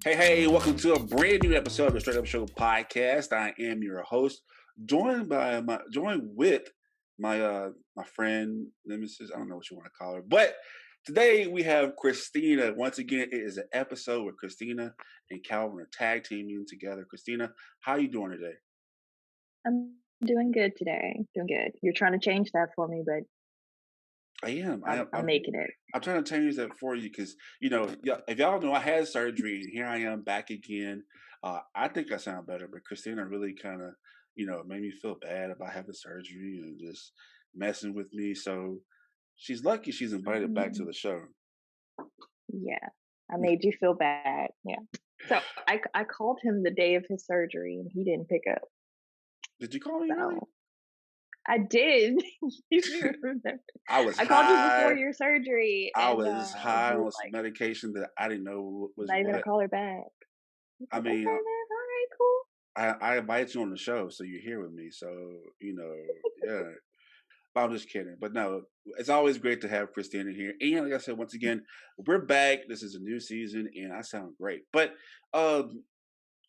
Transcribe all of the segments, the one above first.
Hey, welcome to a brand new episode of the Straight Up Show podcast. I am your host, joined with my friend, nemesis, I don't know what you want to call her. But today we have Christina. Once again, it is an episode where Christina and Calvin are tag teaming together. Christina, how you doing today? I'm doing good today. Doing good. You're trying to change that for me, but I am. I I'm am. I'm making it. I'm trying to change that for you because if y'all know, I had surgery and here I am back again. I think I sound better, but Christina really kind of, made me feel bad about having surgery and just messing with me. So she's lucky she's invited back to Mhm. the show. Yeah, I made you feel bad. Yeah. So I called him the day of his surgery and he didn't pick up. Did you call me really? So I did. You should remember. I was I called you before high. your surgery, I and was high you on was some like, medication that I didn't know was "Not even gonna what. call her back." I I said, mean, "Okay, man. All right, cool." I invite you on the show, so you're here with me. So yeah. I'm just kidding. But no, it's always great to have Christina here. And like I said, once again, we're back. This is a new season and I sound great. But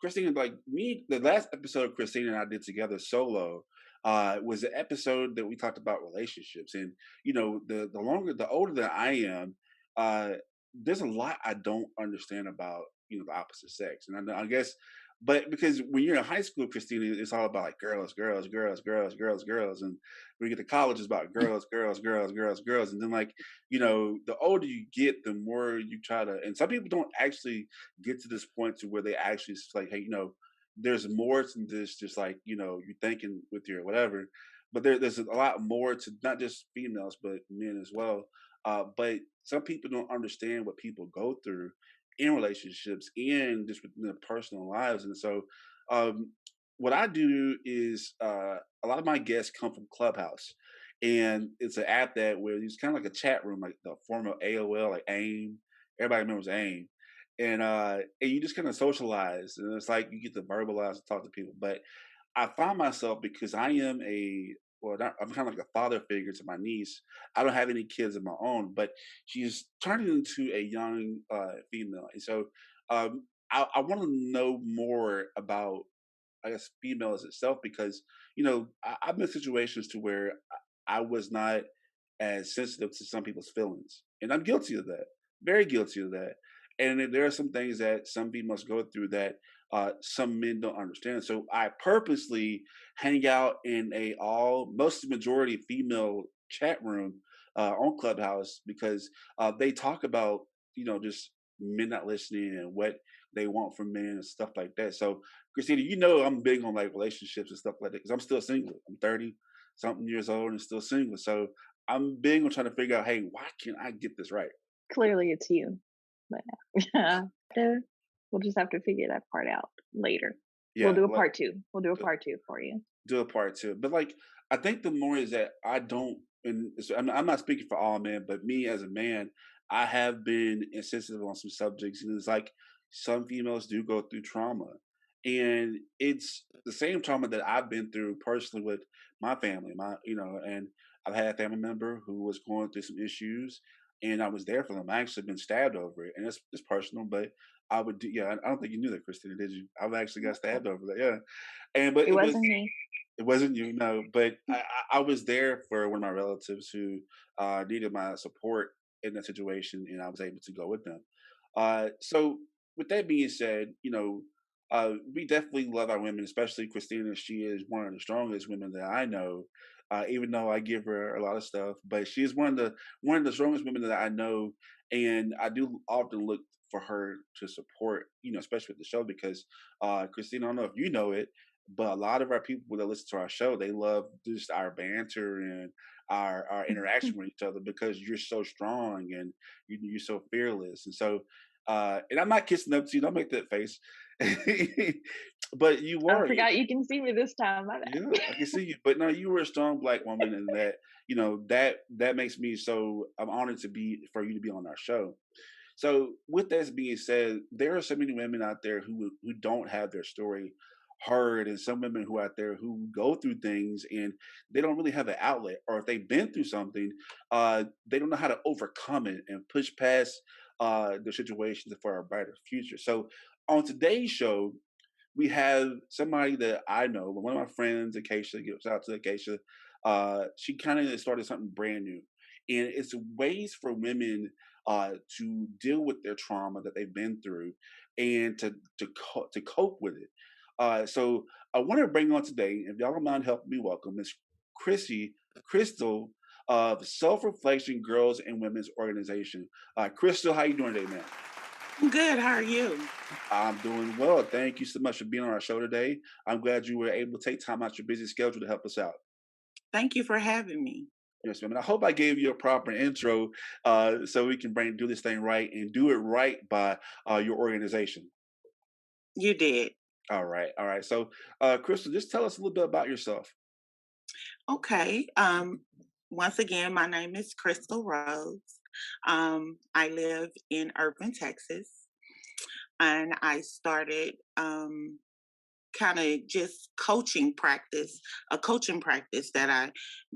Christina, like me, the last episode Christina and I did together solo was the episode that we talked about relationships. And, the older that I am, uh, there's a lot I don't understand about, the opposite sex. And I guess, but because when you're in high school, Christina, it's all about like girls, girls, girls, girls, girls, girls. And when you get to college, it's about girls, girls, girls, girls, girls. And then like, the older you get, the more you try to, and some people don't actually get to this point to where they actually like, hey, there's more to this. Just like you're thinking with your whatever, but there's a lot more to not just females but men as well. But some people don't understand what people go through in relationships and just within their personal lives, and so um, what I do is a lot of my guests come from Clubhouse. And it's an app that where it's kind of like a chat room, like the form of AOL, like AIM. Everybody remembers AIM, and you just kind of socialize, and it's like you get to verbalize and talk to people. But I find myself because I am I'm kind of like a father figure to my niece. I don't have any kids of my own, but she's turning into a young female, and so I want to know more about, I guess, females itself because I've been in situations to where I was not as sensitive to some people's feelings, and I'm guilty of that, very guilty of that. And then there are some things that some females go through that some men don't understand. So I purposely hang out in a all most majority female chat room on Clubhouse because they talk about just men not listening and what they want from men and stuff like that. So Christina, I'm big on like relationships and stuff like that because I'm still single. I'm 30 something years old and still single. So I'm big on trying to figure out, hey, why can't I get this right? Clearly, it's you. But yeah, we'll just have to figure that part out later. We'll Yeah, do a like part two. We'll do a do, part two for you. do a part two. But like, I think the more is that I don't, and I'm not speaking for all men, but me as a man, I have been insensitive on some subjects, and it's like some females do go through trauma, and it's the same trauma that I've been through personally with my family, and I've had a family member who was going through some issues, and I was there for them. I actually been stabbed over it, and it's personal, but I would do. Yeah, I don't think you knew that, Christina, did you? I've actually got stabbed over that. Yeah, and but It wasn't me. it wasn't you, no, but I was there for one of my relatives who needed my support in that situation, and I was able to go with them. So, with that being said, we definitely love our women, especially Christina. She is one of the strongest women that I know. Even though I give her a lot of stuff, but she is one of the strongest women that I know, and I do often look for her to support, especially with the show because Christina, I don't know if you know it, but a lot of our people that listen to our show, they love just our banter and our interaction with each other because you're so strong and you're so fearless. And so, and I'm not kissing up to you. Don't make that face. But you I were, forgot you can see me this time. My yeah, bad. I can see you. But no, you were a strong black woman, and that that makes me so. I'm honored to be for you to be on our show. So, with that being said, there are so many women out there who don't have their story heard, and some women who out there who go through things and they don't really have an outlet, or if they've been through something, they don't know how to overcome it and push past their situations for a brighter future. So, on today's show, we have somebody that I know, one of my friends, Acacia, gives out to Acacia. She kind of started something brand new, and it's ways for women to deal with their trauma that they've been through, and to cope with it. So I want to bring on today, if y'all don't mind helping me welcome Miss Chrissy Christal of Self Reflection Girls and Women's Organization. Crystal, how you doing today, man? I'm good. How are you? I'm doing well. Thank you so much for being on our show today. I'm glad you were able to take time out your busy schedule to help us out. Thank you for having me. Yes, ma'am. And I hope I gave you a proper intro so we can do this thing right and do it right by your organization. You did. All right. All right. So, Crystal, just tell us a little bit about yourself. Okay. Once again, my name is Christal Rhodes. I live in Irving, Texas, and I started kind of just a coaching practice that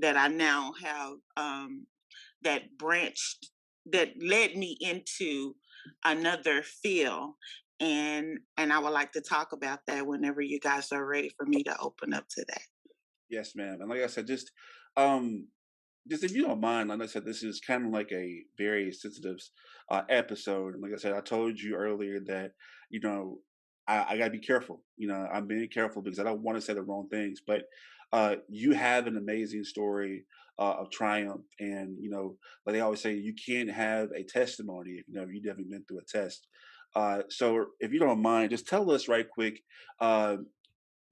I now have that branched that led me into another field. And I would like to talk about that whenever you guys are ready for me to open up to that. Yes, ma'am. And like I said, um, just if you don't mind, like I said, this is kind of like a very sensitive episode. And like I said, I told you earlier that you know I got to be careful. I'm being careful because I don't want to say the wrong things. But you have an amazing story of triumph, and like they always say, you can't have a testimony if you haven't been through a test. So if you don't mind, just tell us right quick. Uh,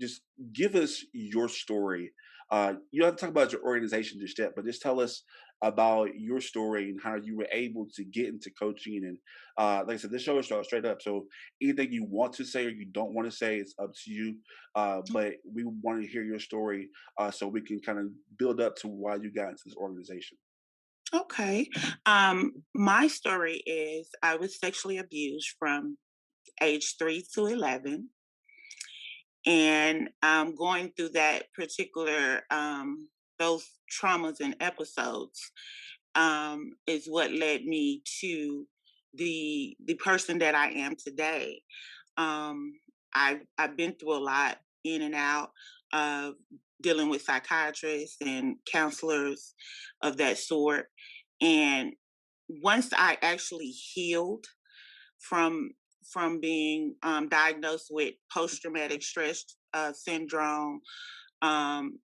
just give us your story. You don't have to talk about your organization just yet, but just tell us about your story and how you were able to get into coaching. And like I said, this show is straight up. So anything you want to say or you don't want to say, it's up to you. But we want to hear your story so we can kind of build up to why you got into this organization. Okay. My story is I was sexually abused from age 3 to 11. And going through that particular, those traumas and episodes is what led me to the person that I am today. Um, I've been through a lot in and out of dealing with psychiatrists and counselors of that sort. And once I actually healed from being diagnosed with post traumatic stress syndrome, um,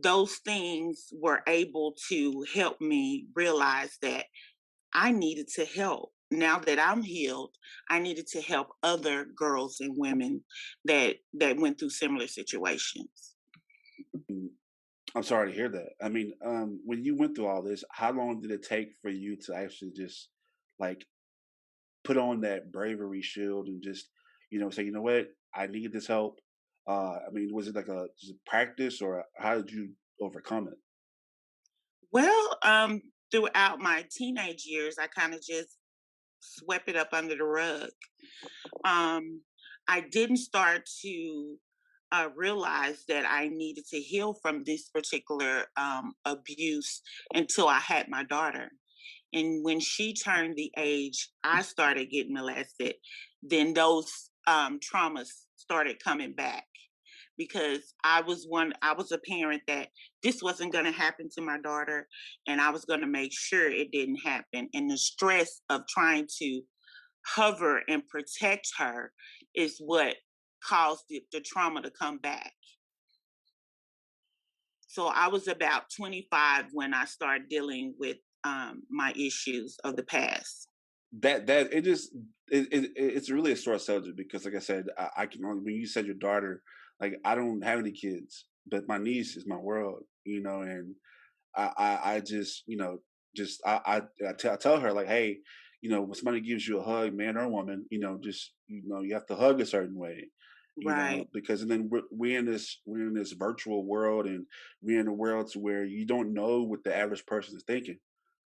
those things were able to help me realize that I needed to help. Now that I'm healed, I needed to help other girls and women that went through similar situations. Mm, I'm sorry to hear that. I mean, when you went through all this, how long did it take for you to actually just like put on that bravery shield and just, say, you know what, I need this help. I mean, was it like just a practice or how did you overcome it? Well, throughout my teenage years, I kind of just swept it up under the rug. um, I didn't start to realize that I needed to heal from this particular abuse until I had my daughter. And when she turned the age I started getting molested, then those traumas started coming back because I was a parent that this wasn't going to happen to my daughter, and I was going to make sure it didn't happen. And the stress of trying to hover and protect her is what caused the trauma to come back. So I was about 25 when I started dealing with my issues of the past. That it just it's really a sore subject because, like I said, I can only when you said your daughter, like I don't have any kids, but my niece is my world, and I just, I tell her like, hey, when somebody gives you a hug, man or woman, just you have to hug a certain way, Right. because and then we're in this virtual world, and we're in a world to where you don't know what the average person is thinking.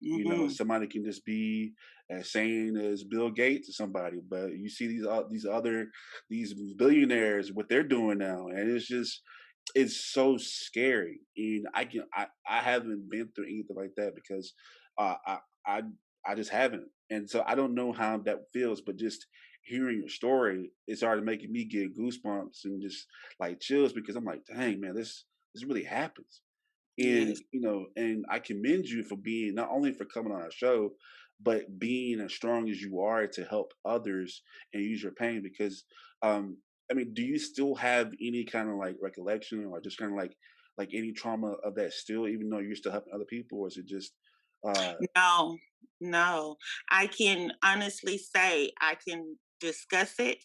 Hmm. Somebody can just be as sane as Bill Gates or somebody, but you see these billionaires what they're doing now, and it's so scary. And I haven't been through anything like that because uh, I I I just haven't. And so I don't know how that feels, but just hearing your story, it's already making me get goosebumps and just like chills because I'm like, dang man, this really happens. And Yes. and I commend you for being not only for coming on our show, but being as strong as you are to help others and use your pain. Because, I mean, do you still have any kind of like recollection or just kind of like any trauma of that still, even though you're still helping other people, or is it just, uh, No, no. I can honestly say I can discuss it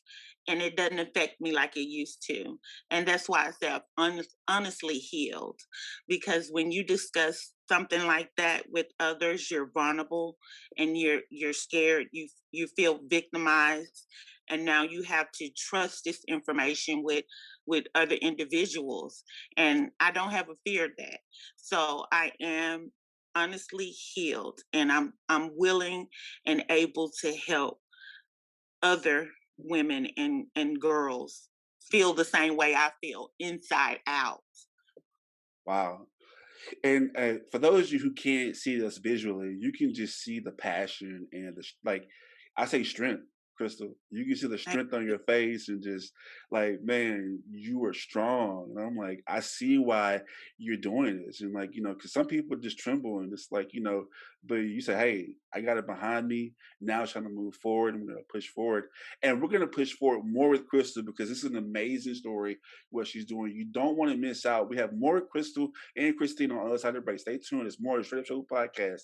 and it doesn't affect me like it used to. And that's why I say I've honestly healed. Because when you discuss something like that with others, you're vulnerable and you're scared, you feel victimized. And now you have to trust this information with other individuals. And I don't have a fear of that. So I am honestly healed and I'm willing and able to help other women and girls feel the same way I feel inside out. wow. And for those of you who can't see us visually, you can just see the passion and like I say strength, Crystal. You can see the Thank strength on you. your face and just like, man, you are strong. And I'm like, I see why you're doing this. And like, because some people just tremble and it's like, but you say, hey, I got it behind me. Now it's trying to move forward. I'm going to push forward. And we're going to push forward more with Crystal because this is an amazing story, what she's doing. You don't want to miss out. We have more with Crystal and Christine on the other side of the break. Stay tuned. It's more of the Straight Up Show podcast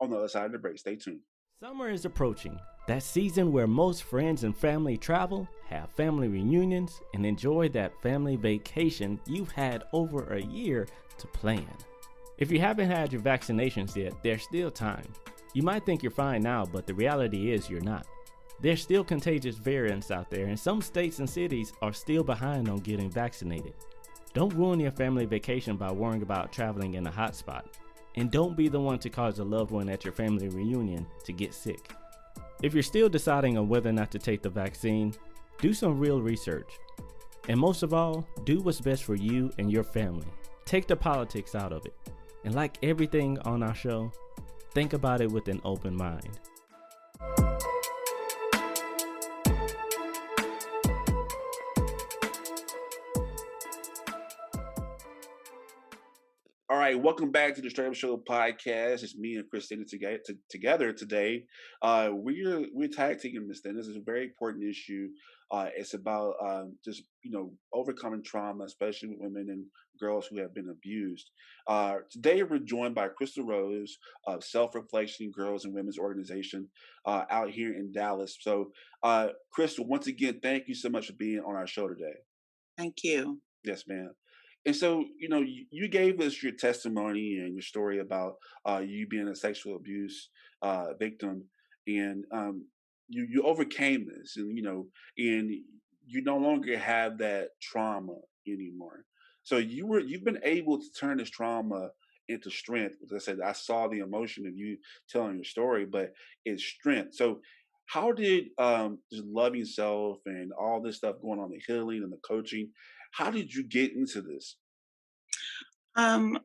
on the other side of the break. Stay tuned. Summer is approaching, that season where most friends and family travel, have family reunions, and enjoy that family vacation you've had over a year to plan. If you haven't had your vaccinations yet, there's still time. You might think you're fine now, but the reality is you're not. There's still contagious variants out there, and some states and cities are still behind on getting vaccinated. Don't ruin your family vacation by worrying about traveling in a hotspot. And don't be the one to cause a loved one at your family reunion to get sick. If you're still deciding on whether or not to take the vaccine, do some real research. And most of all, do what's best for you and your family. Take the politics out of it. And like everything on our show, think about it with an open mind. All right, welcome back to the Straight Up Show podcast. It's me and Christina together today. We're tag teaming this thing. This is a very important issue. It's about just overcoming trauma, especially with women and girls who have been abused. Today we're joined by Christal Rhodes of Self Reflection Girls and Women's Organization out here in Dallas. So, Crystal, once again, thank you so much for being on our show today. Thank you. Yes, ma'am. And so, you gave us your testimony and your story about you being a sexual abuse victim, and you overcame this, and you no longer have that trauma anymore. So you've been able to turn this trauma into strength. As I said, I saw the emotion of you telling your story, but it's strength. So how did just loving self and all this stuff going on, the healing and the coaching, how did you get into this? Um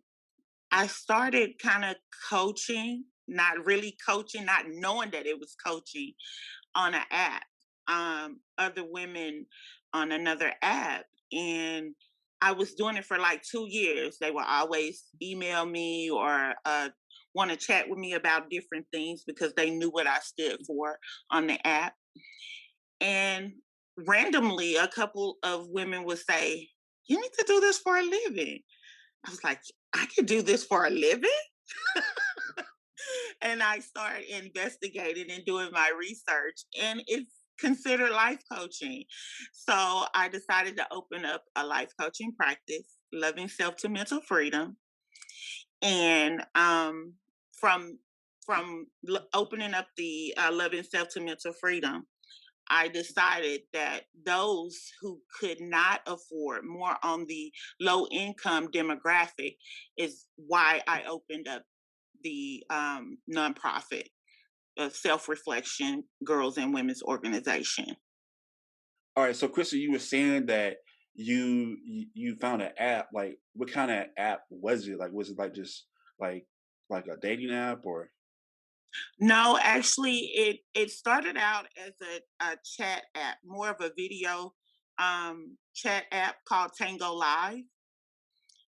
I started kind of coaching, not really coaching, not knowing that it was coaching on an app. Other women on another app. And I was doing it for like 2 years. They would always email me or want to chat with me about different things because they knew what I stood for on the app. And randomly, a couple of women would say, "You need to do this for a living." I was like, "I could do this for a living?" And I started investigating and doing my research, and it's considered life coaching. So I decided to open up a life coaching practice, Loving Self to Mental Freedom. And from opening up the Loving Self to Mental Freedom, I decided that those who could not afford, more on the low income demographic, is why I opened up the nonprofit of Self Reflection Girls and Women's Organization. All right, so Krista, you were saying that you found an app. Like, what kind of app was it? Like, was it like just like like a dating app or? No, actually, it started out as a chat app, more of a video chat app called Tango Live,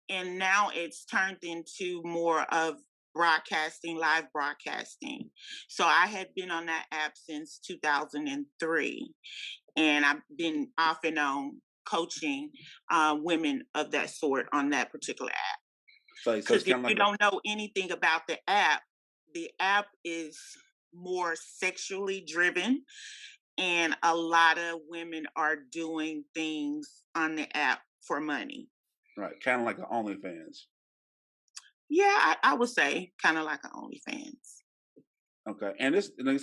and now it's turned into more of broadcasting, live broadcasting. So I had been on that app since 2003, and I've been off and on coaching women of that sort on that particular app. So Because it's if kind of you like don't know anything about the app is more sexually driven, and a lot of women are doing things on the app for money. kind of like an OnlyFans. Yeah, I would say kind of like an OnlyFans. Okay, and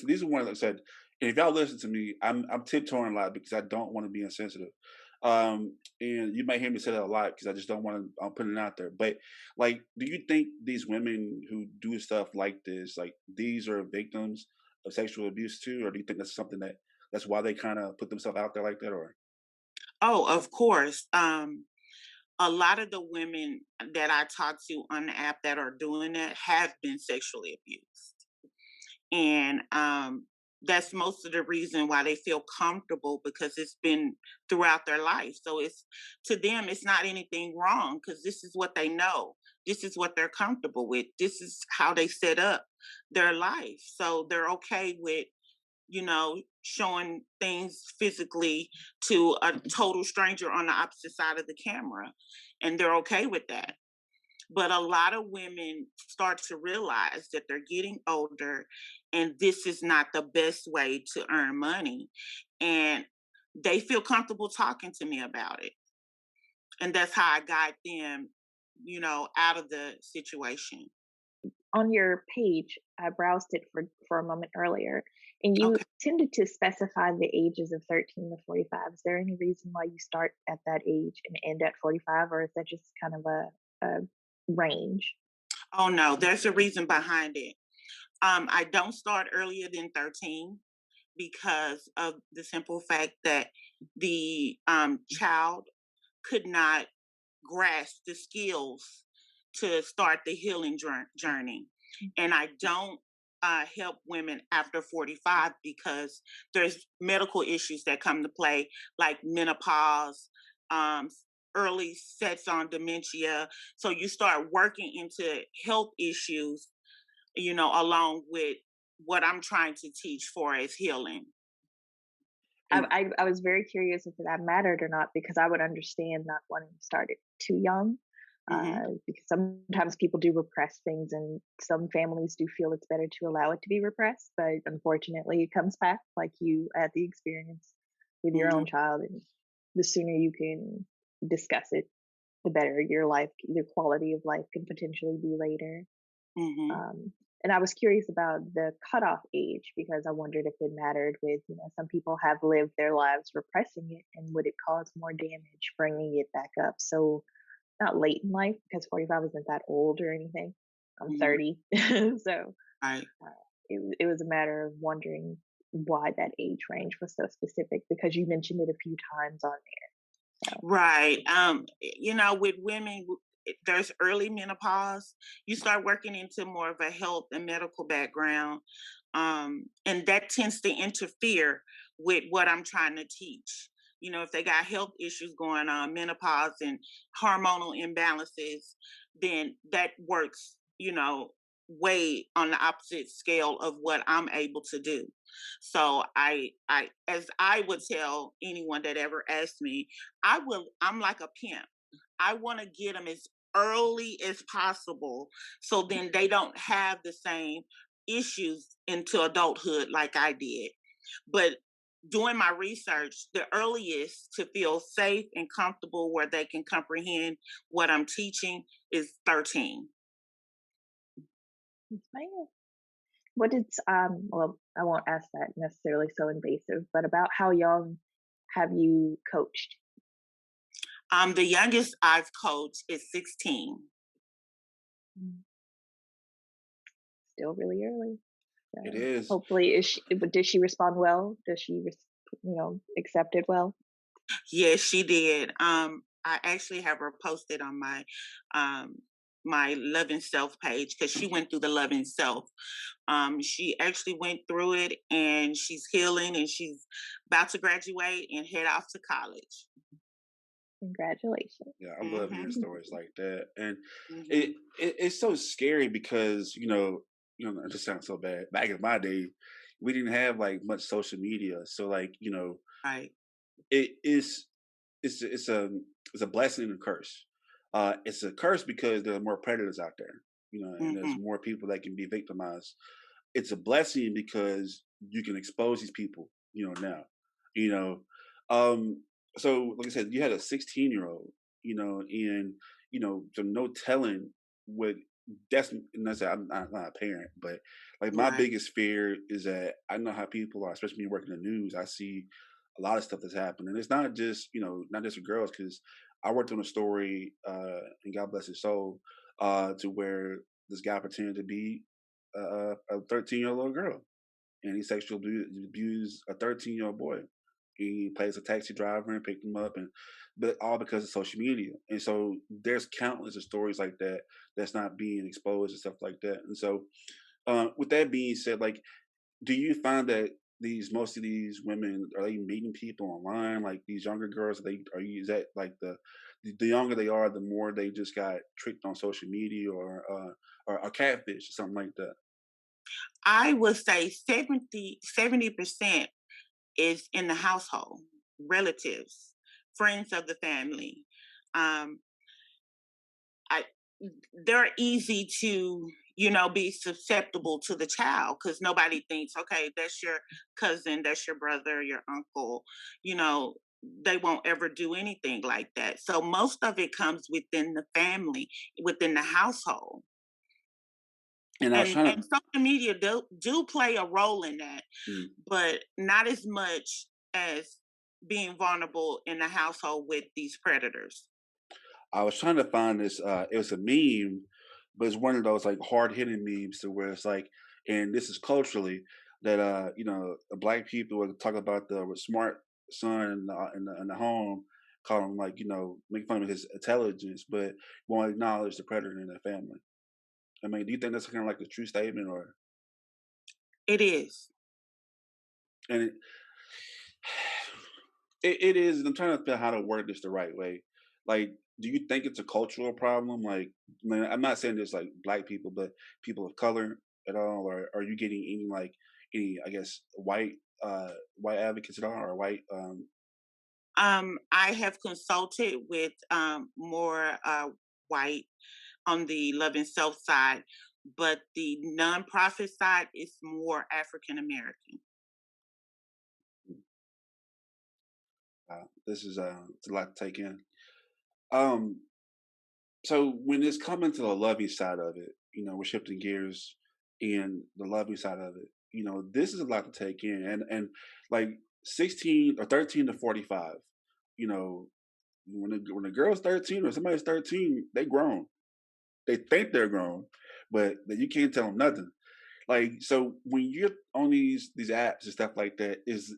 these are ones like I said. And if y'all listen to me, I'm tiptoeing a lot because I don't want to be insensitive. And you might hear me say that a lot because I just don't want to. I'm putting it out there. But like, do you think these women who do stuff like this, like these are victims of sexual abuse too, or do you think that's something that's why they kind of put themselves out there like that, or? Oh, of course. A lot of the women that I talk to on the app that are doing that have been sexually abused. And that's most of the reason why they feel comfortable, because it's been throughout their life. So it's, to them it's not anything wrong, because this is what they know, this is what they're comfortable with, this is how they set up their life, so they're okay with, showing things physically to a total stranger on the opposite side of the camera, and they're okay with that. But a lot of women start to realize that they're getting older and this is not the best way to earn money. And they feel comfortable talking to me about it. And that's how I got them, out of the situation. On your page, I browsed it for a moment earlier, and you Okay. tended to specify the ages of 13 to 45. Is there any reason why you start at that age and end at 45, or is that just kind of a range? Oh, no, there's a reason behind it. I don't start earlier than 13 because of the simple fact that the child could not grasp the skills to start the healing journey. And I don't help women after 45 because there's medical issues that come to play, like menopause, um, early sets on dementia. So you start working into health issues, along with what I'm trying to teach for as healing. And I was very curious if that mattered or not, because I would understand not wanting to start it too young. Hmm. Because sometimes people do repress things, and some families do feel it's better to allow it to be repressed. But unfortunately, it comes back, like you had the experience with your Hmm. own child. And the sooner you can discuss it, the better your quality of life can potentially be later. Hmm. Um, and I was curious about the cutoff age, because I wondered if it mattered with, some people have lived their lives repressing it, and would it cause more damage bringing it back up? So, not late in life, because 45 isn't that old or anything. I'm Hmm. 30. So Right. it was a matter of wondering why that age range was so specific, because you mentioned it a few times on there. So, Right. With women, there's early menopause. You start working into more of a health and medical background. And that tends to interfere with what I'm trying to teach. If they got health issues going on, menopause and hormonal imbalances, then that works, way on the opposite scale of what I'm able to do. So as I would tell anyone that ever asked me, I'm like a pimp. I want to get them as early as possible, so then they don't have the same issues into adulthood like I did. But doing my research, the earliest to feel safe and comfortable where they can comprehend what I'm teaching is 13. yes, ma'am. What did well, I won't ask that necessarily so invasive, but about how young have you coached? The youngest I've coached is 16. Mm, still really early. it So is. hopefully, did she respond well? Does she, accept it well? Yes, she did. I actually have her posted on my um my Loving Self page because she went through the Loving Self. She actually went through it and she's healing and she's about to graduate and head off to college. Congratulations. Yeah, I love hearing Hmm. stories like that, and it, Hmm. it's so scary because it just sounds so bad. Back in my day, we didn't have like much social media, so like Right. it is it's a blessing and a curse. It's a curse because there are more predators out there, and there's Hmm. more people that can be victimized. It's a blessing because you can expose these people, now, you know. Um, so like I said, you had a 16-year-old, and so no telling what that's and that's I'm not a parent, but like my Right. biggest fear is that I know how people are, especially when you work in the news. I see a lot of stuff that's happening. It's not just not just with girls because I worked on a story, and God bless his soul, to where this guy pretended to be a 13-year-old girl, and he sexually abused a 13-year-old boy. He plays a taxi driver and picked him up, and but all because of social media. And so there's countless of stories like that that's not being exposed and stuff like that. And so, with that being said, like, do you find that these most of these women are they meeting people online, like these younger girls? Is that like the younger they are, the more they just got tricked on social media or catfish or something like that? I would say 70% is in the household, relatives, friends of the family. Um, I they're easy to be susceptible to the child because nobody thinks, okay, that's your cousin, that's your brother, your uncle. you know they won't ever do anything like that, so most of it comes within the family, within the household. And I was and trying to. social media do play a role in that, Mm, but not as much as being vulnerable in the household with these predators. I was trying to find this. It was a meme, but it's one of those like hard hitting memes to where it's like, and this is culturally that black people would talk about the smart son in the home, call him like make fun of his intelligence, but won't acknowledge the predator in the family. I mean, do you think that's kind of like a true statement, or It is. and it is. I'm trying to figure out how to word this the right way. Like, do you think it's a cultural problem? Like, man, I'm not saying there's like black people, but people of color at all, or are you getting any, I guess, white advocates at all, or white? I have consulted with more white on the Love and Self side, but the nonprofit side is more African American. This is it's a lot to take in. Um, so when it's coming to the loving side of it, we're shifting gears and the loving side of it. This is a lot to take in, and like 16 or 13 to 45. You know, when a girl's 13 or somebody's 13, they grown. They think they're grown, but you can't tell them nothing. Like, so when you're on these apps and stuff like that, is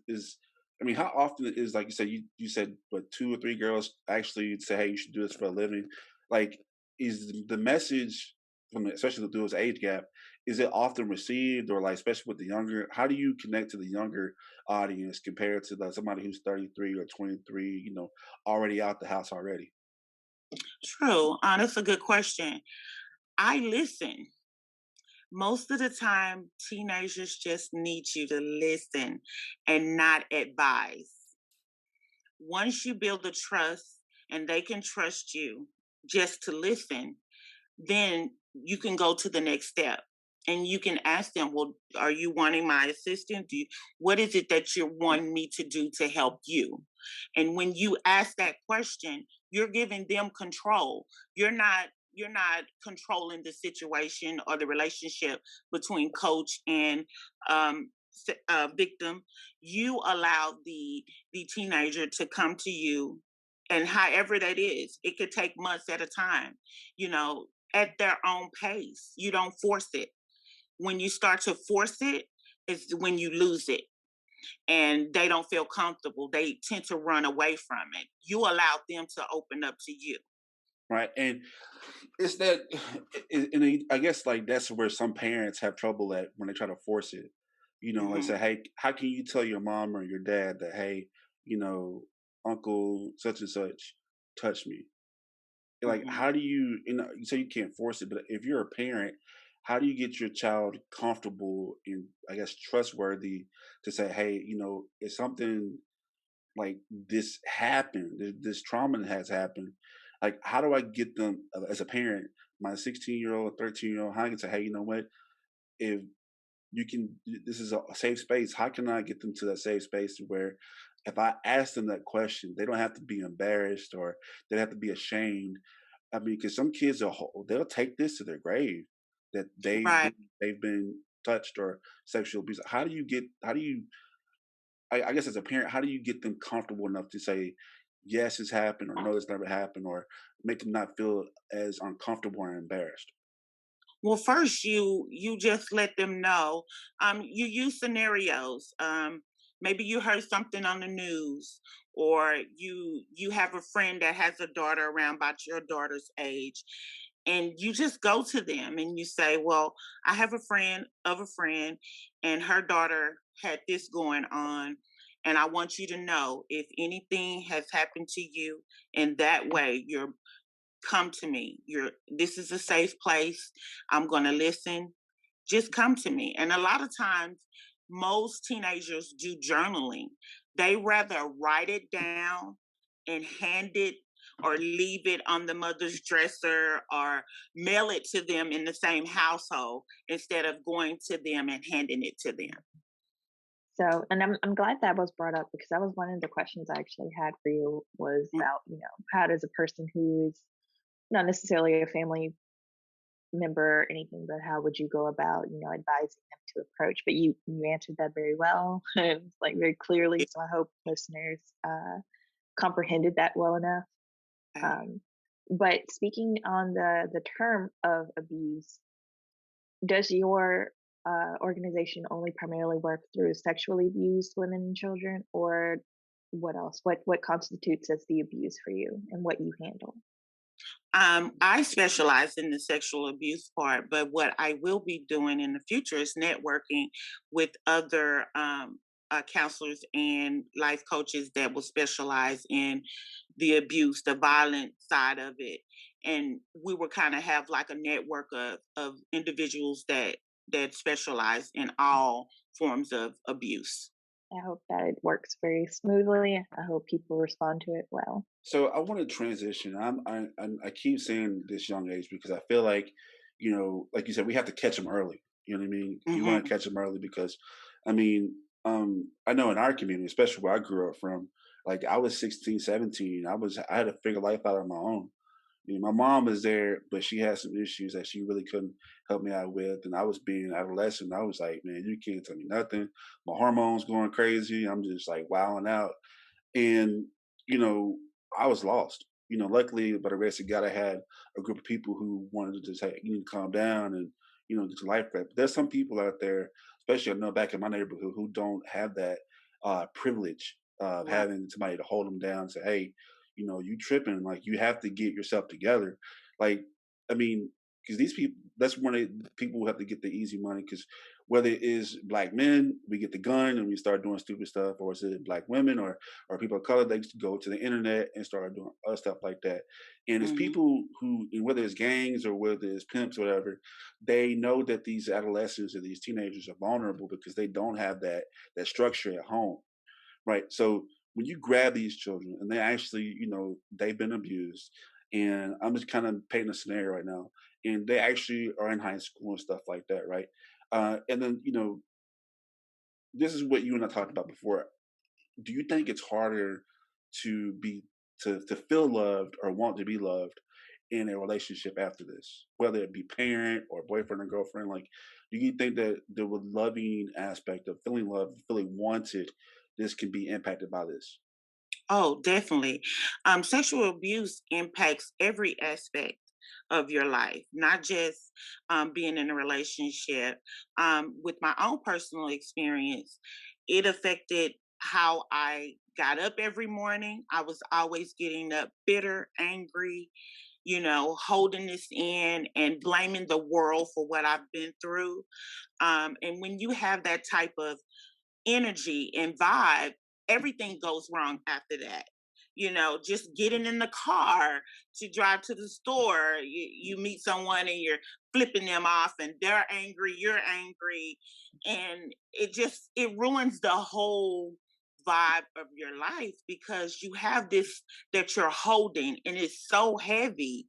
I mean, how often is like you said you said but two or three girls actually say, hey, you should do this for a living? Like, is the message especially the dual's age gap, is it often received or like especially with the younger? How do you connect to the younger audience compared to like somebody who's 33 or 23? Already out the house already. True. That's a good question. I listen. Most of the time, teenagers just need you to listen and not advise. Once you build the trust and they can trust you just to listen, then you can go to the next step and you can ask them, well, are you wanting my assistance? What is it that you're wanting me to do to help you? And when you ask that question, you're giving them control. You're not controlling the situation or the relationship between coach and victim. You allow the teenager to come to you, and however that is, it could take months at a time. You know, at their own pace. You don't force it. When you start to force it, is when you lose it and they don't feel comfortable. They tend to run away from it. You allow them to open up to you. right? And it's that, and I guess like that's where some parents have trouble at when they try to force it. Like Hmm. say, hey, how can you tell your mom or your dad that, hey, you know, Uncle such and such touched me? Like, Hmm. how do you say you can't force it, but if you're a parent, how do you get your child comfortable and I guess trustworthy to say, hey, if something like this happened, this trauma that has happened, like how do I get them as a parent, my 16-year-old, 13-year-old, how I can say, hey, you know what? If this is a safe space, how can I get them to that safe space where if I ask them that question, they don't have to be embarrassed or they don't have to be ashamed. I mean, because some kids they'll take this to their grave that Right. they've been touched or sexual abuse. How do you I guess as a parent, how do you get them comfortable enough to say yes, it's happened or no, it's never happened, or make them not feel as uncomfortable or embarrassed? Well, first you just let them know. You use scenarios. Maybe you heard something on the news, or you have a friend that has a daughter around about your daughter's age, and you just go to them and you say, "Well, I have a friend of a friend, and her daughter had this going on." And I want you to know if anything has happened to you in that way, you're come to me. This is a safe place. I'm going to listen. Just come to me. And a lot of times most teenagers do journaling. They rather write it down and hand it or leave it on the mother's dresser or mail it to them in the same household instead of going to them and handing it to them. So, and I'm glad that was brought up because that was one of the questions I actually had for you was Mm. about, how does a person who is not necessarily a family member or anything, but how would you go about, advising them to approach? But you answered that very well and like very clearly. So I hope listeners comprehended that well enough. Okay. Um, but speaking on the term of abuse, does your organization only primarily work through sexually abused women and children, or what else? What constitutes as the abuse for you, and what you handle? I specialize in the sexual abuse part, but what I will be doing in the future is networking with other counselors and life coaches that will specialize in the abuse, the violent side of it, and we will kind of have like a network of individuals that specialize in all forms of abuse. I hope that it works very smoothly. I hope people respond to it well. So I want to transition. I keep saying this young age because I feel like, like you said, we have to catch them early. You know what I mean? You want to Hmm. catch them early because, I mean, I know in our community, especially where I grew up from, like I was 16, 17. I had to figure life out on my own. My mom was there, but she had some issues that she really couldn't help me out with. And I was being an adolescent. I was like, man, you can't tell me nothing. My hormones going crazy. I'm just like wilding out. And, you know, I was lost. Luckily, by the grace of God, I had a group of people who wanted to say, you need to calm down and, get your life back. But there's some people out there, especially I know back in my neighborhood, who don't have that privilege of Right. having somebody to hold them down and say, hey, you tripping. Like, you have to get yourself together. Like, I mean, because these people, that's one of the people who have to get the easy money. Because whether it is black men, we get the gun and we start doing stupid stuff, or is it black women or people of color, they just go to the internet and start doing other stuff like that. And it's Hmm. people who, and whether it's gangs or whether it's pimps or whatever, they know that these adolescents or these teenagers are vulnerable because they don't have that structure at home, right? So when you grab these children and they actually, they've been abused, and I'm just kind of painting a scenario right now, and they actually are in high school and stuff like that, right? And then, this is what you and I talked about before. Do you think it's harder to be to feel loved or want to be loved in a relationship after this, whether it be parent or boyfriend or girlfriend? Like, do you think that the loving aspect of feeling loved, feeling wanted, this can be impacted by this? Oh, definitely. Sexual abuse impacts every aspect of your life, not just being in a relationship. With my own personal experience, it affected how I got up every morning. I was always getting up bitter, angry, holding this in and blaming the world for what I've been through. And when you have that type of energy and vibe, everything goes wrong after that. Just getting in the car to drive to the store, you meet someone and you're flipping them off and they're angry, you're angry, and it ruins the whole vibe of your life because you have this that you're holding and it's so heavy,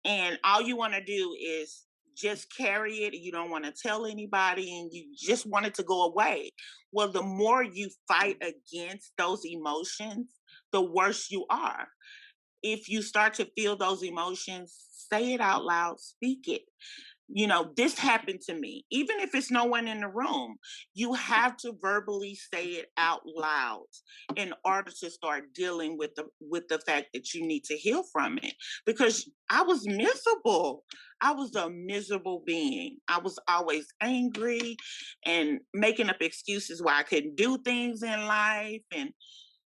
and all you want to do is just carry it. You don't want to tell anybody and you just want it to go away. Well, the more you fight against those emotions, the worse you are. If you start to feel those emotions, say it out loud, speak it. This happened to me. Even if it's no one in the room, you have to verbally say it out loud in order to start dealing with the fact that you need to heal from it. Because I was miserable. I was a miserable being. I was always angry and making up excuses why I couldn't do things in life and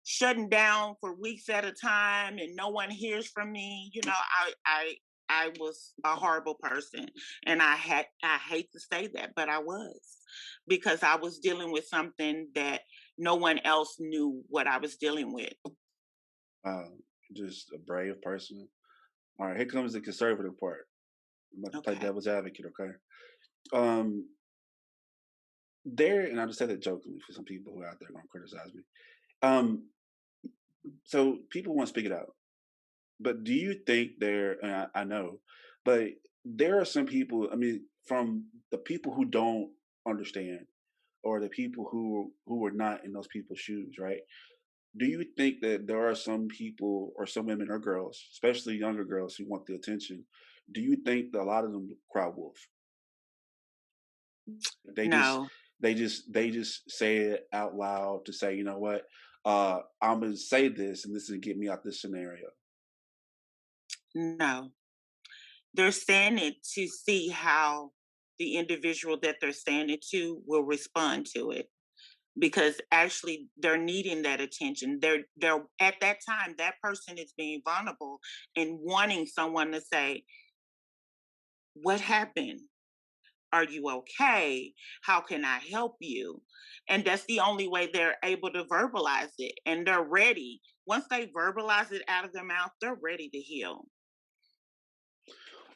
shutting down for weeks at a time and no one hears from me. I was a horrible person, and I hate to say that, but I was, because I was dealing with something that no one else knew what I was dealing with. Wow, just a brave person. All right, here comes the conservative part. I'm about to play Okay. devil's advocate, okay? Um, there, and I just said that jokingly for some people who are out there going to criticize me. Um, so people want to speak it out, but do you think there? And I know, but there are some people. I mean, from the people who don't understand, or the people who are not in those people's shoes, right? Do you think that there are some people or some women or girls, especially younger girls who want the attention? Do you think that a lot of them cry wolf? They just No, they just say it out loud to say, you know what, I'm gonna say this and this is gonna get me out this scenario. no. They're saying it to see how the individual that they're saying it to will respond to it, because actually they're needing that attention. They're at that time, that person is being vulnerable and wanting someone to say, "What happened? Are you okay? How can I help you?" And that's the only way they're able to verbalize it. And they're ready. Once they verbalize it out of their mouth, they're ready to heal.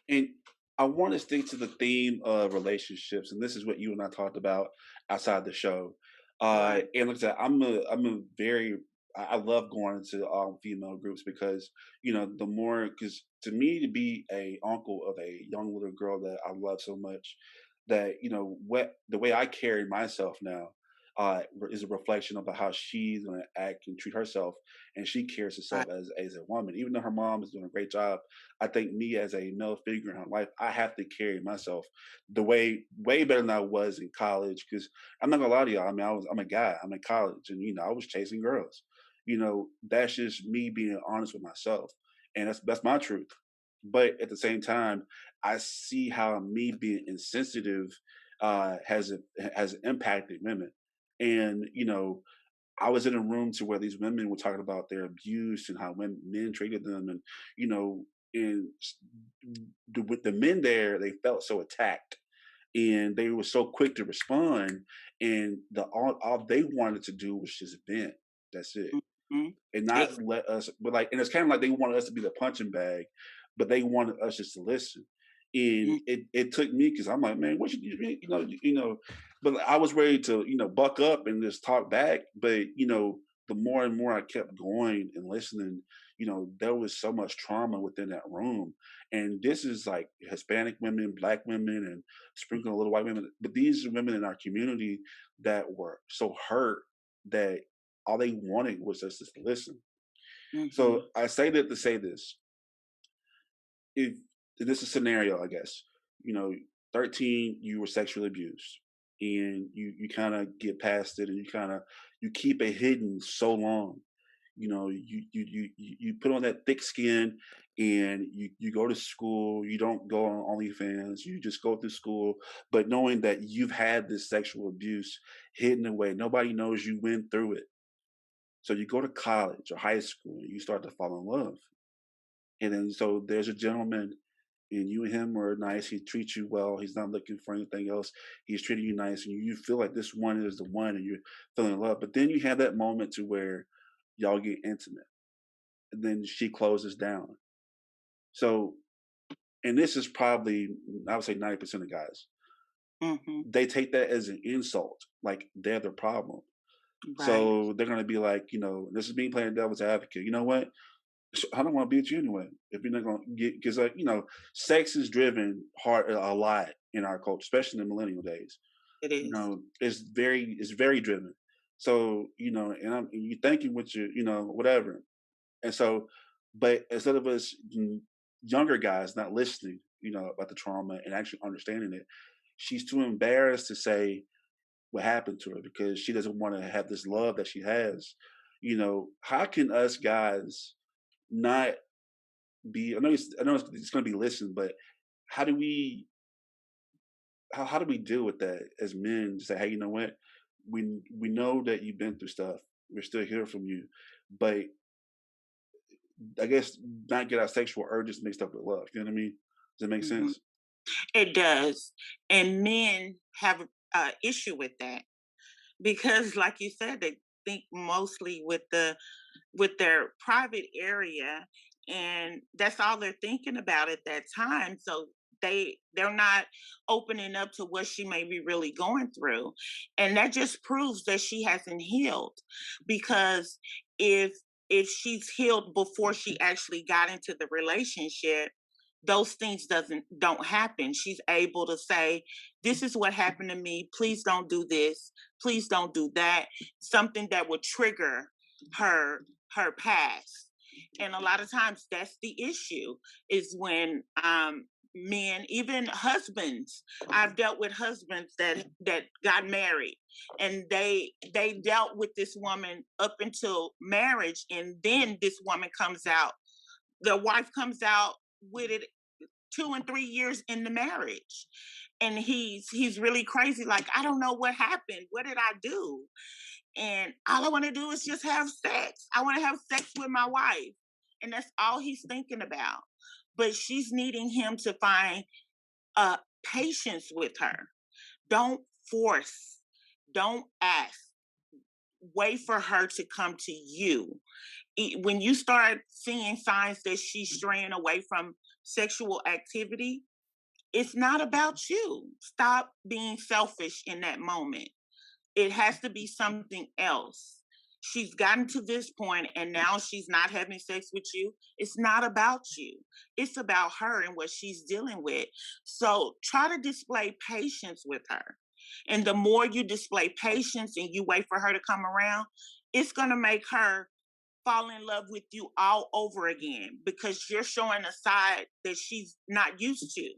And I want to stick to the theme of relationships, and this is what you and I talked about outside the show. Right. And like I said, I'm a very I love going into all female groups because the more, because to me, to be a uncle of a young little girl that I love so much, that what the way I carry myself now is a reflection of how she's going to act and treat herself, and she carries herself Right. as a woman. Even though her mom is doing a great job, I think me as a male figure in her life, I have to carry myself the way better than I was in college. Because I'm not gonna lie to y'all. I mean, I'm a guy. I'm in college, and I was chasing girls. That's just me being honest with myself, and that's my truth. But at the same time, I see how me being insensitive has impacted women, and I was in a room to where these women were talking about their abuse and how men treated them, and you know, and with the men there, they felt so attacked, and they were so quick to respond, and all they wanted to do was just vent. That's it, Mhm. and not Exactly. let us. But like, and it's kind of like they wanted us to be the punching bag, but they wanted us just to listen. And it took me because I'm like, man, what but I was ready to buck up and just talk back. But the more and more I kept going and listening, there was so much trauma within that room. And this is like Hispanic women, Black women, and sprinkling a little white women. But these are women in our community that were so hurt that all they wanted was us just to listen. So Mhm. I say that to say this: if this is a scenario, I guess, you know, 13, you were sexually abused, and you kind of get past it, and you keep it hidden so long. You put on that thick skin, and you go to school. You don't go on OnlyFans. You just go through school, but knowing that you've had this sexual abuse hidden away, nobody knows you went through it. So you go to college or high school, and you start to fall in love, And then so there's a gentleman, and you and him are nice. He treats you well. He's not looking for anything else. He's treating you nice, and you feel like this one is the one, and you're feeling in love. But then you have that moment to where y'all get intimate, and then she closes down. So, and this is probably, I would say, 90% of guys. Hmm. They take that as an insult, like they're the problem. Right. So they're gonna be like, this is me playing devil's advocate. You know what? I don't want to be with you anyway. If you're not going to get, because sex is driven hard a lot in our culture, especially in the millennial days. It is. It's very driven. So and you thinking with your, whatever. And so, but instead of us younger guys not listening, about the trauma and actually understanding it, she's too embarrassed to say what happened to her because she doesn't want to have this love that she has. How can us guys not be? I know it's going to be listened, but how do we how do we deal with that as men? To say, hey, you know what? We know that you've been through stuff. We're still here from you, but I guess not get our sexual urges mixed up with love. You know what I mean? Does that make Hmm. sense? It does. And men have a issue with that because, like you said, they think mostly with their private area, and that's all they're thinking about at that time. So they're not opening up to what she may be really going through, and that just proves that she hasn't healed. Because if she's healed before she actually got into the relationship, those things doesn't don't happen. She's able to say, this is what happened to me, please don't do this, please don't do that, something that would trigger her past. And a lot of times that's the issue, is when men, even husbands, I've dealt with husbands that got married, and they dealt with this woman up until marriage, and then this woman comes out, the wife comes out with it 2 and 3 years in the marriage, and he's really crazy, like, I don't know what happened, what did I do, and all I want to do is just have sex. I want to have sex with my wife. And that's all he's thinking about. But she's needing him to find patience with her. Don't force, don't ask. Wait for her to come to you. When you start seeing signs that she's straying away from sexual activity, it's not about you. Stop being selfish in that moment. It has to be something else. She's gotten to this point and now she's not having sex with you. It's not about you. It's about her and what she's dealing with. So try to display patience with her. And the more you display patience and you wait for her to come around, it's going to make her fall in love with you all over again, because you're showing a side that she's not used to,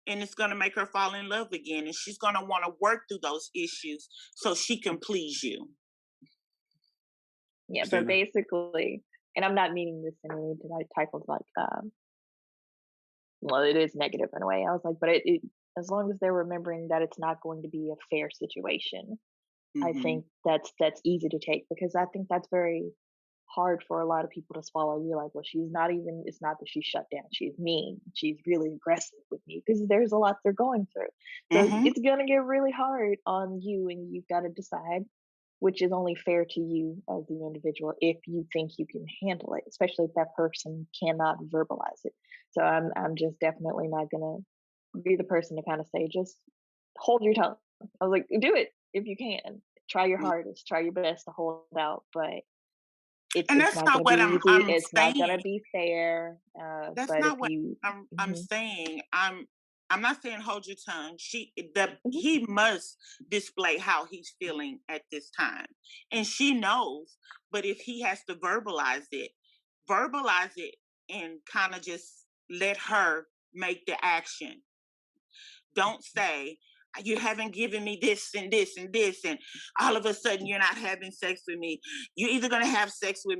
and it's going to make her fall in love again, and she's going to want to work through those issues so she can please you. Yeah, but Christina? basically, and I'm not meaning this in any type of like, well, it is negative in a way. I was like, but as long as they're remembering that it's not going to be a fair situation, I Hmm. think that's easy to take, because I think that's very hard for a lot of people to swallow. You're like, well, she's not even, it's not that she's shut down. She's mean. She's really aggressive with me, because there's a lot they're going through. So Hmm. it's going to get really hard on you, and you've got to decide which is only fair to you as the individual if you think you can handle it, especially if that person cannot verbalize it. So I'm just definitely not going to be the person to kind of say, just hold your tongue. I was like, do it if you can. Try your hardest, try your best to hold out, but And it's that's not not going to what be easy. I'm It's not going saying. to be fair. That's But if not what you, I'm mhm, saying. I'm not saying hold your tongue. mhm, He must display how he's feeling at this time, and she knows. But if he has to verbalize it, and kind of just let her make the action. Don't say, you haven't given me this and this and this, and all of a sudden you're not having sex with me. You're either gonna have sex with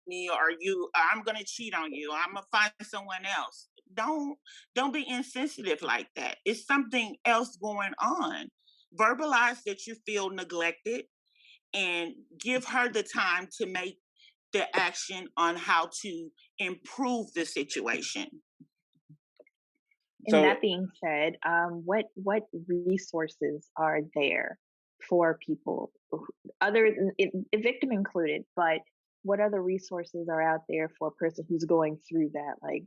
me, or I'm gonna cheat on you. I'm gonna find someone else. Don't be insensitive like that. It's something else going on. Verbalize that you feel neglected, and give her the time to make the action on how to improve the situation. And So that being said, what resources are there for people other than victim included? But what other resources are out there for a person who's going through that? Like,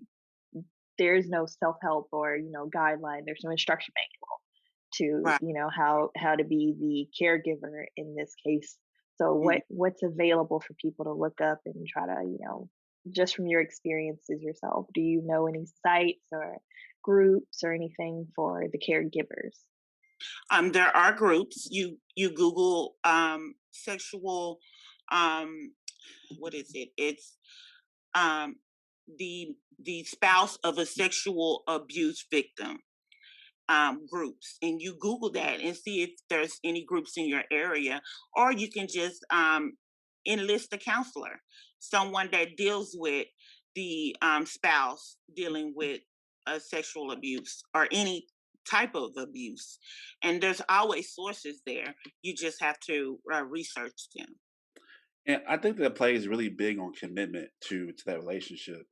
there's no self help or guideline. There's no instruction manual to Right. how to be the caregiver in this case. So Mhm. what's available for people to look up and try to just from your experiences yourself, do you know any sites or groups or anything for the caregivers? There are groups. You Google sexual, um, what is it? It's um, the spouse of a sexual abuse victim groups, and you Google that and see if there's any groups in your area, or you can just enlist a counselor, someone that deals with the spouse dealing with sexual abuse or any type of abuse. And there's always sources there. You just have to research them. and I think that plays really big on commitment to that relationship.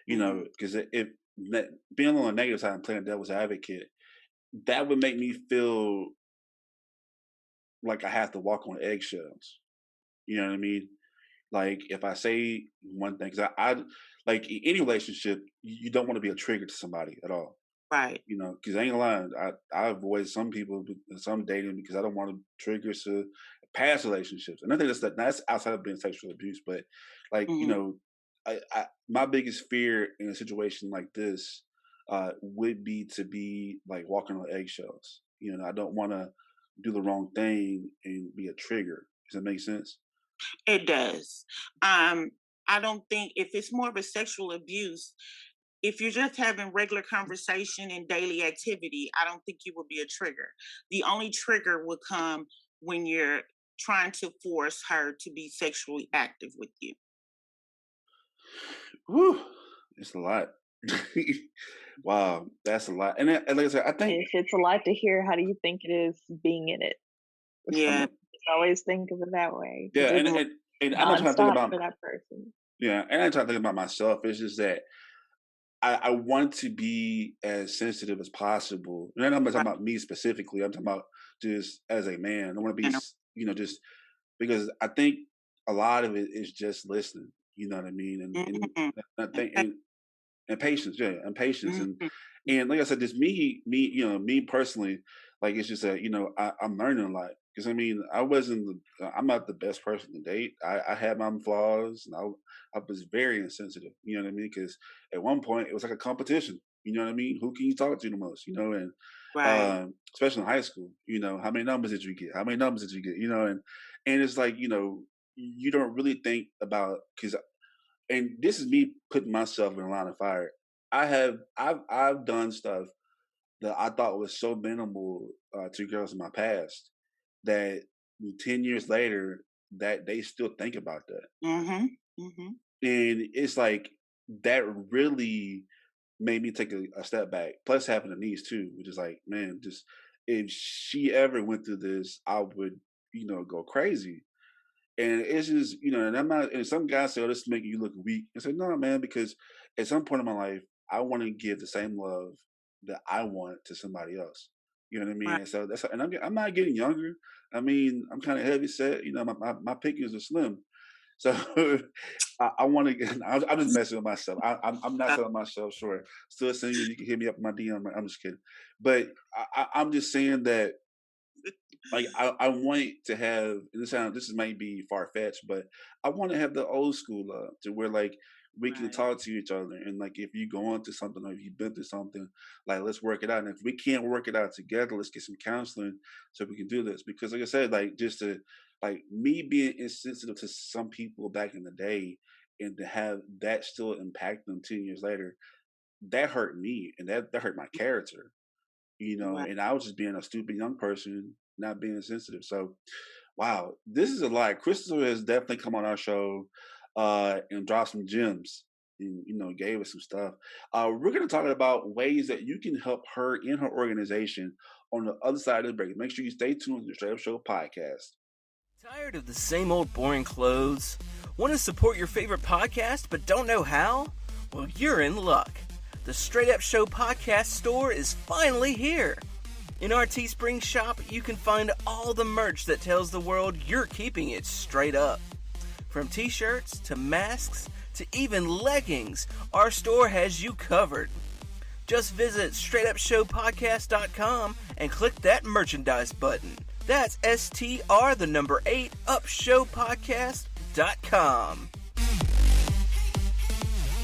Hmm. Because if being on the negative side and playing devil's advocate, that would make me feel like I have to walk on eggshells. You know what I mean? Like if I say one thing, because I like any relationship, you don't want to be a trigger to somebody at all. Right. Because I ain't lying. I avoid some people, some dating because I don't want to trigger to past relationships. And I think that's outside of being sexual abuse. But like Hmm. my biggest fear in a situation like this would be to be like walking on eggshells. I don't want to do the wrong thing and be a trigger. Does that make sense? It does. Um, I don't think if it's more of a sexual abuse, if you're just having regular conversation and daily activity, I don't think you will be a trigger. The only trigger will come when you're trying to force her to be sexually active with you. Whew, it's a lot. Wow, that's a lot. And like I said, I think If it's a lot to hear, how do you think it is being in it? Yeah, Just always think of it that way yeah, because and it's and, and I'm not trying to think nonstop about for that person. yeah, and I'm not trying to think about myself. It's just that I want to be as sensitive as possible. And I'm not talking right. about me specifically. I'm talking about just as a man. I want to be, just because I think a lot of it is just listening. You know what I mean? And Mhm. I think and patience, yeah, and patience, Mhm. and like I said, just me personally, like it's just that I'm learning a lot because I mean I'm not the best person to date. I had my flaws, and I was very insensitive. You know what I mean? Because at one point it was like a competition. You know what I mean? Who can you talk to the most? And Right. especially in high school, how many numbers did you get? How many numbers did you get? And it's like you don't really think about because and this is me putting myself in a line of fire. I've done stuff that I thought was so minimal to girls in my past that 10 years later that they still think about that, Mhm. Mhm. and it's like that really made me take a step back. Plus having a niece too, which is like, man, just if she ever went through this, I would go crazy. And it's just, and I'm not, and some guys say, oh, this is making you look weak. I said, no, man, because at some point in my life, I want to give the same love that I want to somebody else. You know what I mean? Right. And so and I'm not getting younger. I mean, I'm kind of heavy set. My pickings are slim. So I want to. I'm just messing with myself. I'm not selling myself short. Still single. You can hit me up in my DM. I'm just kidding. But I'm just saying that like I want to have this might be far fetched, but I want to have the old school love to where like we can Right. talk to each other and like if you go into something or if you've been through something, like let's work it out. And if we can't work it out together, let's get some counseling so we can do this. Because like I said, like just to like me being insensitive to some people back in the day and to have that still impact them 10 years later, that hurt me and that hurt my character, Right. and I was just being a stupid young person, not being sensitive. So, wow, this is a lot. Crystal has definitely come on our show and dropped some gems and, gave us some stuff. We're going to talk about ways that you can help her in her organization on the other side of the break. Make sure you stay tuned to the Straight Up Show podcast. Tired of the same old boring clothes? Want to support your favorite podcast but don't know how? Well, you're in luck. The Straight Up Show podcast store is finally here. In our Teespring shop, you can find all the merch that tells the world you're keeping it straight up. From t-shirts to masks to even leggings, our store has you covered. Just visit straightupshowpodcast.com and click that merchandise button. That's STR the number 8 upshowpodcast.com.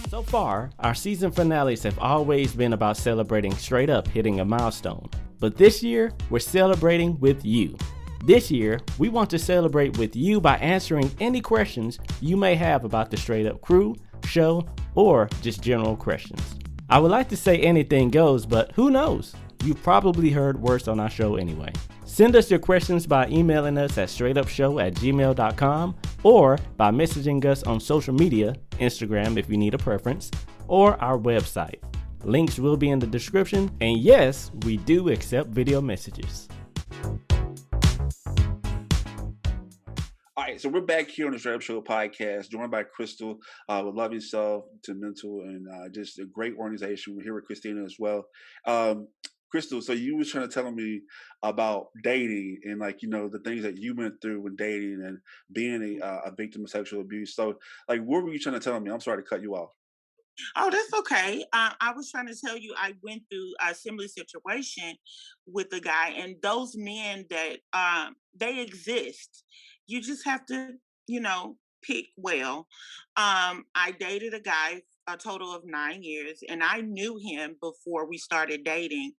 So far, our season finales have always been about celebrating straight up hitting a milestone. But this year, we're celebrating with you. This year, we want to celebrate with you by answering any questions you may have about the Straight Up crew, show, or just general questions. I would like to say anything goes, but who knows? You've probably heard worse on our show anyway. Send us your questions by emailing us at straightupshow@gmail.com or by messaging us on social media, Instagram if you need a preference, or our website. Links will be in the description, and yes, we do accept video messages. All right, so we're back here on the Straight Up Show podcast, joined by Christal with Love Yourself to Mental, and just a great organization. We're here with Christina as well. Christal, so you was trying to tell me about dating and the things that you went through when dating and being a victim of sexual abuse. So what were you trying to tell me? I'm sorry to cut you off. Oh, that's okay. I was trying to tell you I went through a similar situation with a guy, and those men that they exist. You just have to, pick well. I dated a guy a total of 9 years, and I knew him before we started dating,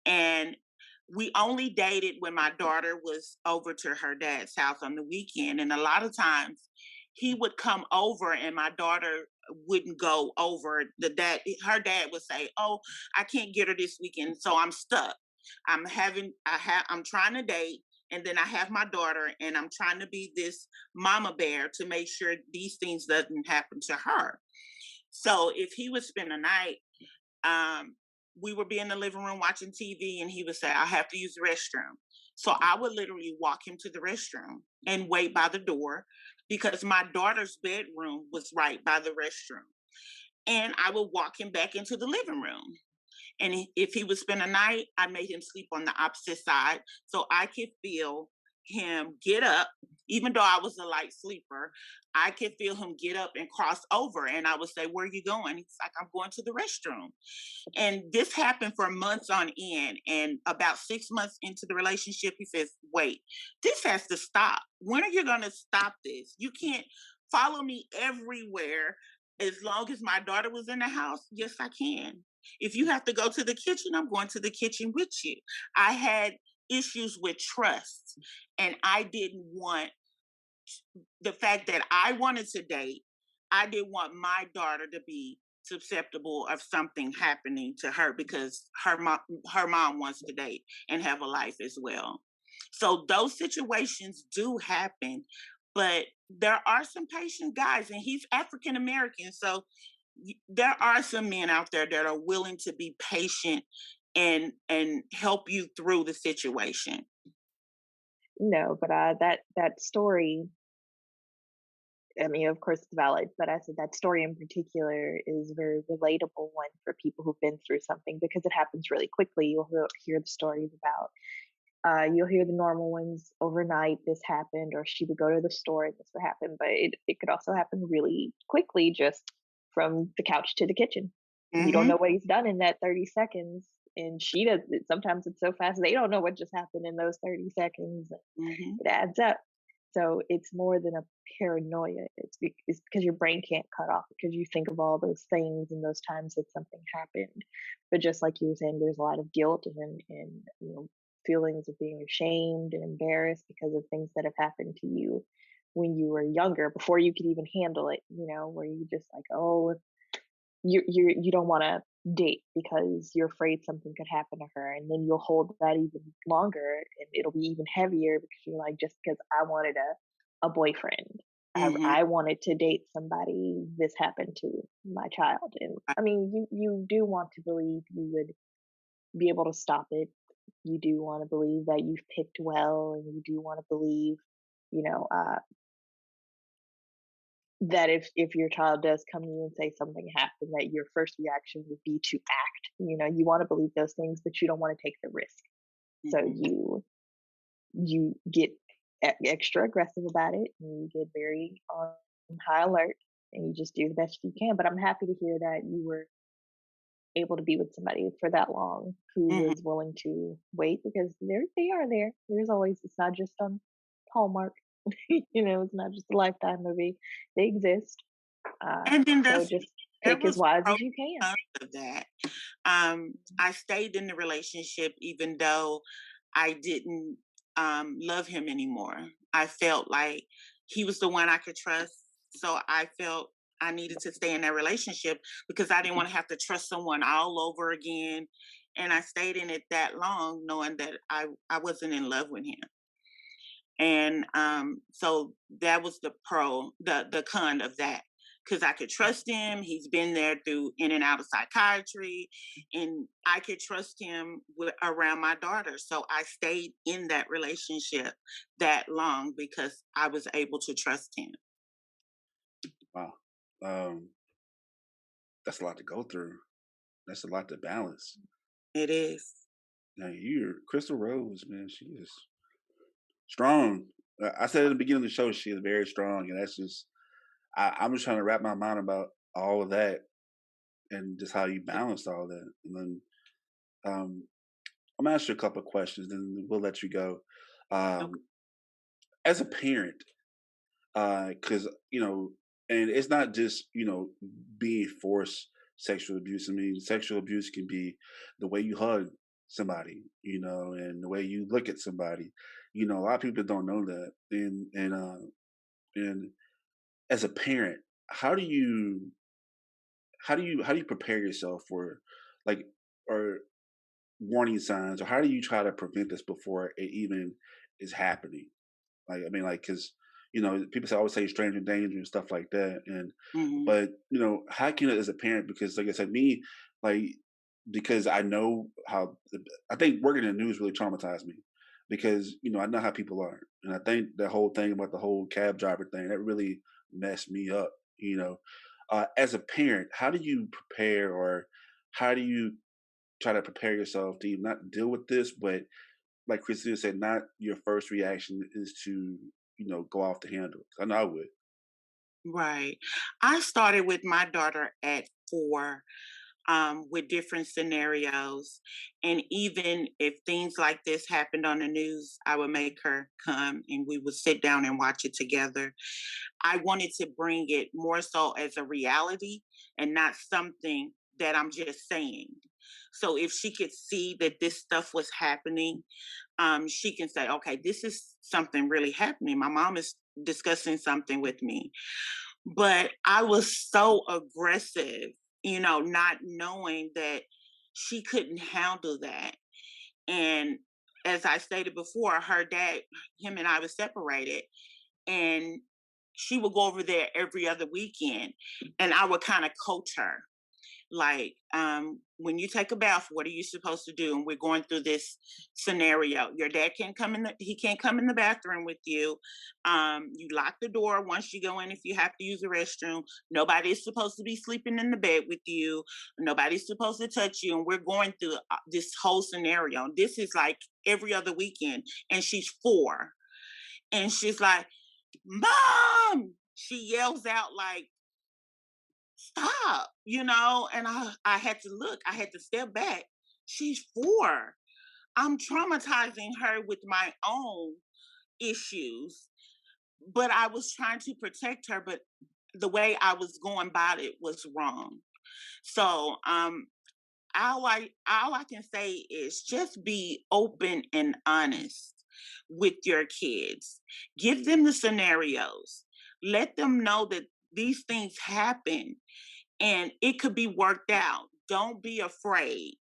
and we only dated when my daughter was over to her dad's house on the weekend, and a lot of times he would come over and my daughter wouldn't go over. Her dad would say, "Oh, I can't get her this weekend, so I'm stuck. I'm trying to date, and then I have my daughter, and I'm trying to be this mama bear to make sure these things doesn't happen to her." So if he would spend the night, we would be in the living room watching TV, and he would say, "I have to use the restroom." So I would literally walk him to the restroom and wait by the door because my daughter's bedroom was right by the restroom. And I would walk him back into the living room. And if he would spend a night, I made him sleep on the opposite side so I could feel him get up. Even though I was a light sleeper, I could feel him get up and cross over. And I would say, "Where are you going?" He's like, "I'm going to the restroom." And this happened for months on end. And about 6 months into the relationship, he says, "Wait, this has to stop. When are you going to stop this? You can't follow me everywhere as long as my daughter was in the house." "Yes, I can. If you have to go to the kitchen, I'm going to the kitchen with you." I had issues with trust, and I didn't want the fact that I wanted to date. I didn't want my daughter to be susceptible of something happening to her because her mom wants to date and have a life as well. So those situations do happen, but there are some patient guys, and he's African American, so there are some men out there that are willing to be patient and help you through the situation. No, but that story, I mean, of course it's valid, but I said that story in particular is a very relatable one for people who've been through something because it happens really quickly. You'll hear the stories about, you'll hear the normal ones overnight, this happened, or she would go to the store and this would happen, but it could also happen really quickly, just from the couch to the kitchen. You don't Hmm. know what he's done in that 30 seconds. And she does it. Sometimes it's so fast, they don't know what just happened in those 30 seconds. Hmm. It adds up. So it's more than a paranoia. It's because your brain can't cut off because you think of all those things and those times that something happened. But just like you were saying, there's a lot of guilt and feelings of being ashamed and embarrassed because of things that have happened to you when you were younger, before you could even handle it. Where you just like, oh, you don't want to date because you're afraid something could happen to her, and then you'll hold that even longer, and it'll be even heavier because you're like, just because I wanted a boyfriend, Hmm. I wanted to date somebody, this happened to my child. And I mean, you do want to believe you would be able to stop it. You do want to believe that you've picked well, and you do want to believe, you know uh that if your child does come to you and say something happened, that your first reaction would be to act. You want to believe those things, but you don't want to take the risk. So Mhm. you get extra aggressive about it, and you get very on high alert, and you just do the best you can. But I'm happy to hear that you were able to be with somebody for that long who Mhm. was willing to wait, because they are there. There's always, it's not just on Hallmark. It's not just a Lifetime movie. They exist. And then So just there pick as was wise pros as you can. and cons of that. I stayed in the relationship even though I didn't love him anymore. I felt like he was the one I could trust. So I felt I needed to stay in that relationship because I didn't want to have to trust someone all over again. And I stayed in it that long knowing that I wasn't in love with him. And so that was the con of that, because I could trust him. He's been there through in and out of psychiatry, and I could trust him around my daughter. So I stayed in that relationship that long because I was able to trust him. Wow. Um, that's a lot to go through. That's a lot to balance. It is. Now, you're Crystal Rose, man. She is strong. I said at the beginning of the show, she is very strong, and that's just I'm just trying to wrap my mind about all of that and just how you balance all that. And then I'm gonna ask you a couple of questions, then we'll let you go. Okay. Um, as a parent, because and it's not just being forced sexual abuse. I mean, sexual abuse can be the way you hug somebody, and the way you look at somebody. A lot of people don't know that, and as a parent, how do you how do you prepare yourself for like or warning signs, or how do you try to prevent this before it even is happening? Like, I mean, like, because people always say stranger danger and stuff like that, and Hmm. but how can it as a parent? Because, like I said, me, like, because I know how I think working in the news really traumatized me because I know how people are, and I think the whole thing about the whole cab driver thing that really messed me up. As a parent, how do you prepare, or how do you try to prepare yourself to even not deal with this, but like Christina said, not your first reaction is to, go off the handle. I know I would. Right. I started with my daughter at 4, with different scenarios. And even if things like this happened on the news, I would make her come and we would sit down and watch it together. I wanted to bring it more so as a reality and not something that I'm just saying. So if she could see that this stuff was happening, she can say, okay, this is something really happening. My mom is discussing something with me. But I was so aggressive, not knowing that she couldn't handle that. And as I stated before, her dad, him and I was separated, and she would go over there every other weekend, and I would kind of coach her like, when you take a bath, what are you supposed to do? And we're going through this scenario. Your dad can't come in he can't come in the bathroom with you. You lock the door once you go in if you have to use the restroom. Nobody's supposed to be sleeping in the bed with you. Nobody's supposed to touch you. And we're going through this whole scenario. This is like every other weekend. And she's 4. And she's like, Mom! She yells out like, stop, and I had to look, I had to step back. She's 4. I'm traumatizing her with my own issues, but I was trying to protect her, but the way I was going about it was wrong. So all I can say is just be open and honest with your kids. Give them the scenarios. Let them know that these things happen and it could be worked out. Don't be afraid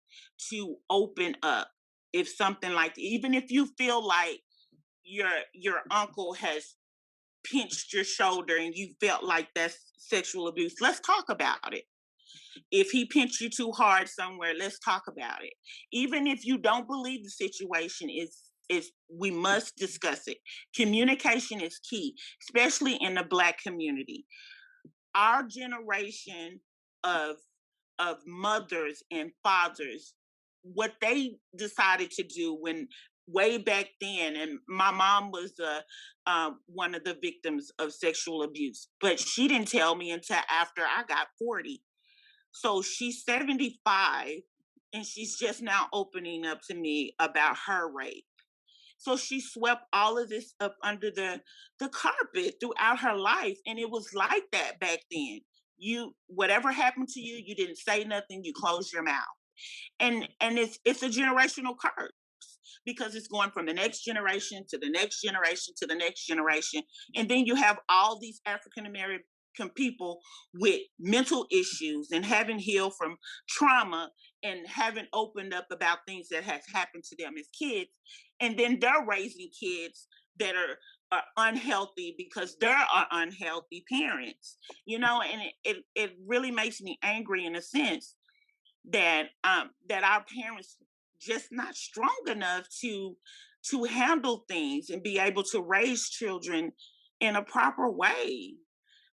to open up. If something like, even if you feel like your uncle has pinched your shoulder and you felt like that's sexual abuse, let's talk about it. If he pinched you too hard somewhere, let's talk about it. Even if you don't believe the situation is we must discuss it. Communication is key, especially in the Black community. our generation of mothers and fathers, what they decided to do when way back then, and my mom was one of the victims of sexual abuse, but she didn't tell me until after I got 40. So she's 75, and she's just now opening up to me about her rape. So she swept all of this up under the carpet throughout her life, and it was like that back then. You, whatever happened to you, you didn't say nothing. You closed your mouth, and it's a generational curse because it's going from the next generation to the next generation to the next generation, and then you have all these African American people with mental issues and having healed from trauma and having opened up about things that has happened to them as kids, and then they're raising kids that are unhealthy because there are unhealthy parents, and it really makes me angry in a sense that that our parents just not strong enough to handle things and be able to raise children in a proper way.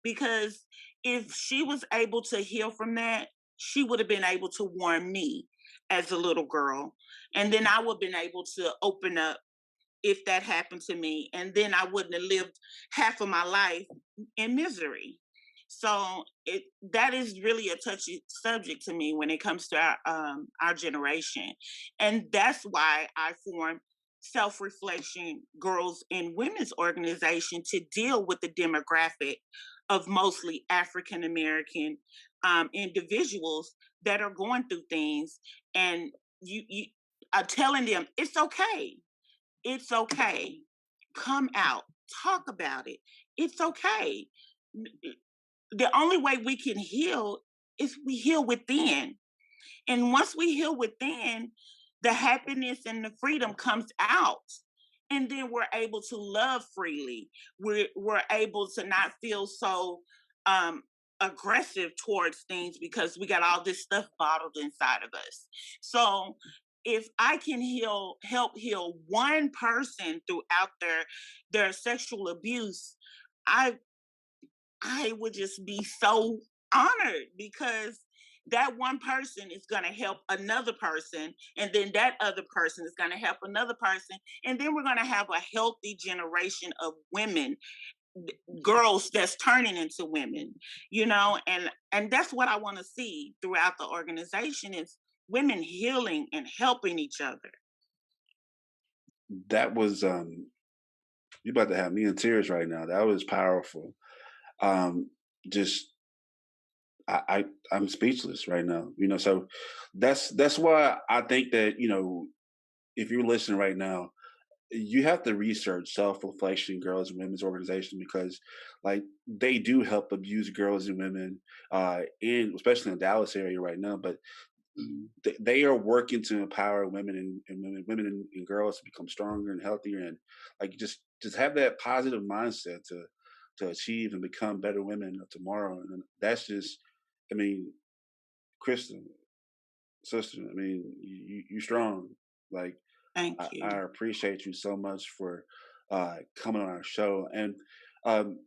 Because if she was able to heal from that, she would have been able to warn me as a little girl, and then I would have been able to open up if that happened to me, and then I wouldn't have lived half of my life in misery. So that is really a touchy subject to me when it comes to our generation, and that's why I formed Self-Reflection Girls and Women's Organization to deal with the demographic of mostly African American individuals that are going through things, and you are telling them it's okay. It's okay. Come out, talk about it. It's okay. The only way we can heal is we heal within. And once we heal within, the happiness and the freedom comes out. And then we're able to love freely. We're able to not feel so um, aggressive towards things because we got all this stuff bottled inside of us. So if I can help heal one person throughout their sexual abuse, I I would just be so honored because that one person is going to help another person, and then that other person is going to help another person, and then we're going to have a healthy generation of women, girls that's turning into women, and that's what I want to see throughout the organization is women healing and helping each other. That was you about to have me in tears right now. That was powerful. Um, just I'm speechless right now. So that's why I think that if you're listening right now, you have to research self-reflection girls and women's organization because like they do help abuse girls and women in especially in the Dallas area right now, but they are working to empower women and women and girls to become stronger and healthier and like just have that positive mindset to achieve and become better women of tomorrow. And that's just, I mean, Kristen, sister, I mean, you strong. Like Thank I you. appreciate you so much for coming on our show. And um,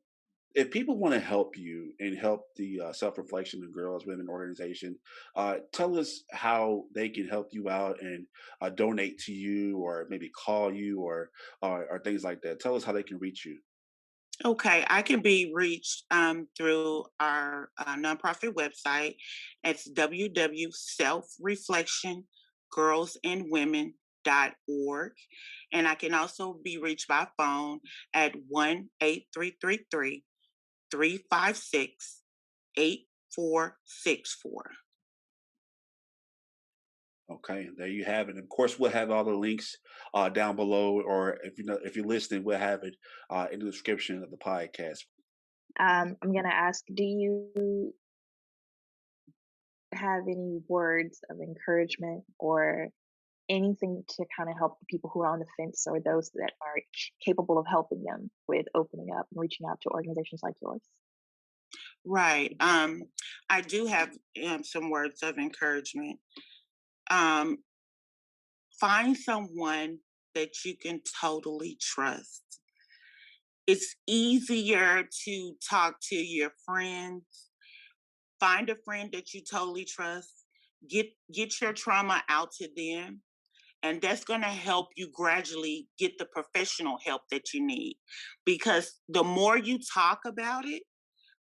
if people want to help you and help the Self Reflection of Girls Women organization, tell us how they can help you out and donate to you, or maybe call you, or things like that. Tell us how they can reach you. Okay, I can be reached through our nonprofit website. It's www.selfreflectiongirlsandwomen.org. And I can also be reached by phone at 1-8333-356-8464. Okay, there you have it. Of course, we'll have all the links down below, or if you're listening, we'll have it in the description of the podcast. I'm gonna ask, do you have any words of encouragement or anything to kind of help the people who are on the fence or those that are capable of helping them with opening up and reaching out to organizations like yours? Right. I do have some words of encouragement. Um, Find someone that you can totally trust. It's easier to talk to your friends. Find a friend that you totally trust. Get your trauma out to them, and that's going to help you gradually get the professional help that you need. Because the more you talk about it,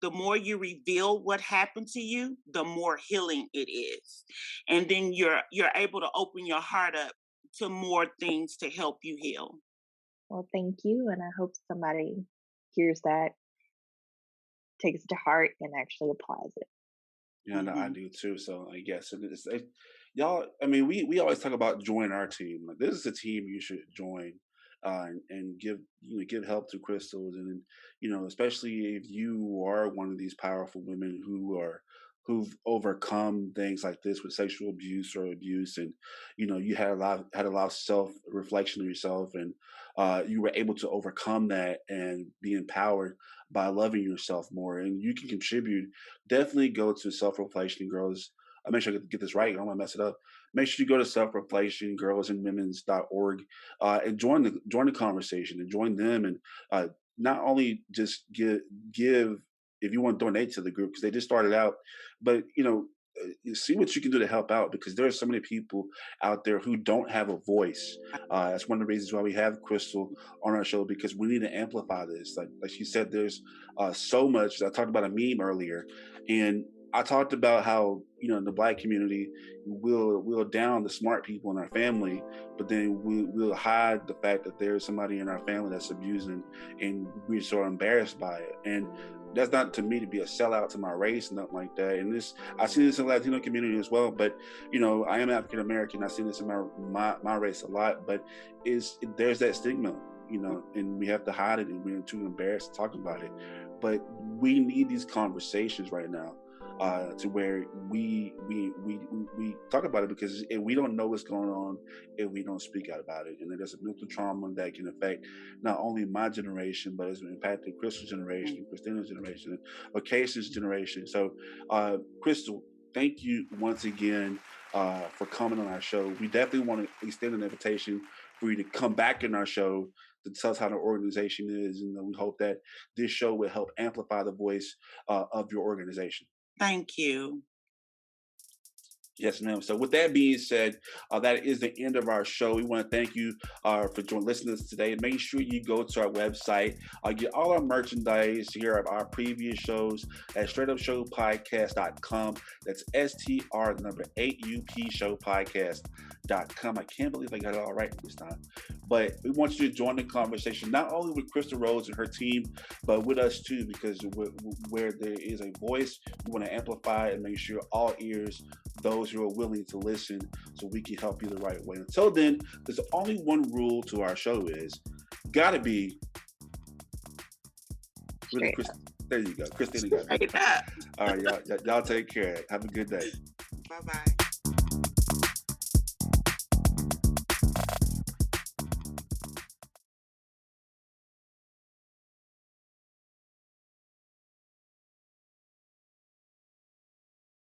the more you reveal what happened to you, the more healing it is. And then you're able to open your heart up to more things to help you heal. Well, thank you, and I hope somebody hears that, takes it to heart, and actually applies it. Yeah, no, I Mhm. do too. So I guess y'all. I mean, we always talk about join our team. Like, this is a team you should join, and give give help to Crystals, and especially if you are one of these powerful women who've overcome things like this with sexual abuse or abuse, and you had a lot of self reflection of yourself, and you were able to overcome that and be empowered by loving yourself more, and you can contribute. Definitely go to Self Reflection Girls. I make sure I get this right. I don't want to mess it up. Make sure you go to Self Reflection Girls and Women's.org, and join the conversation and join them, and not only just give if you want to donate to the group because they just started out, but you see what you can do to help out, because there are so many people out there who don't have a voice. That's one of the reasons why we have Crystal on our show, because we need to amplify this. Like she said, there's so much. I talked about a meme earlier, and I talked about how in the Black community we'll down the smart people in our family, but then we'll hide the fact that there's somebody in our family that's abusing, and we're so embarrassed by it. And that's not to me to be a sellout to my race, nothing like that. And I see this in the Latino community as well. But I am African American. I see this in my race a lot. But there's that stigma, and we have to hide it, and we're too embarrassed to talk about it. But we need these conversations right now, to where we talk about it, because if we don't know what's going on if we don't speak out about it. And there's a mental trauma that can affect not only my generation, but it's impacted Crystal's generation, Christina's generation, Ocassion's generation. So, Crystal, thank you once again for coming on our show. We definitely want to extend an invitation for you to come back in our show to tell us how the organization is, and we hope that this show will help amplify the voice of your organization. Thank you. Yes, ma'am. So with that being said, that is the end of our show. We want to thank you for listening to us today. Make sure you go to our website, get all our merchandise here of our previous shows at straightupshowpodcast.com. That's STR8UP showpodcast.com. I can't believe I got it all right this time. But we want you to join the conversation, not only with Christal Rhodes and her team, but with us too, because where there is a voice, we want to amplify and make sure all ears, those who are willing to listen, so we can help you the right way. Until then, there's only one rule to our show: is gotta be really there you go, Christina. Got it. All right, y'all take care. Have a good day. Bye-bye.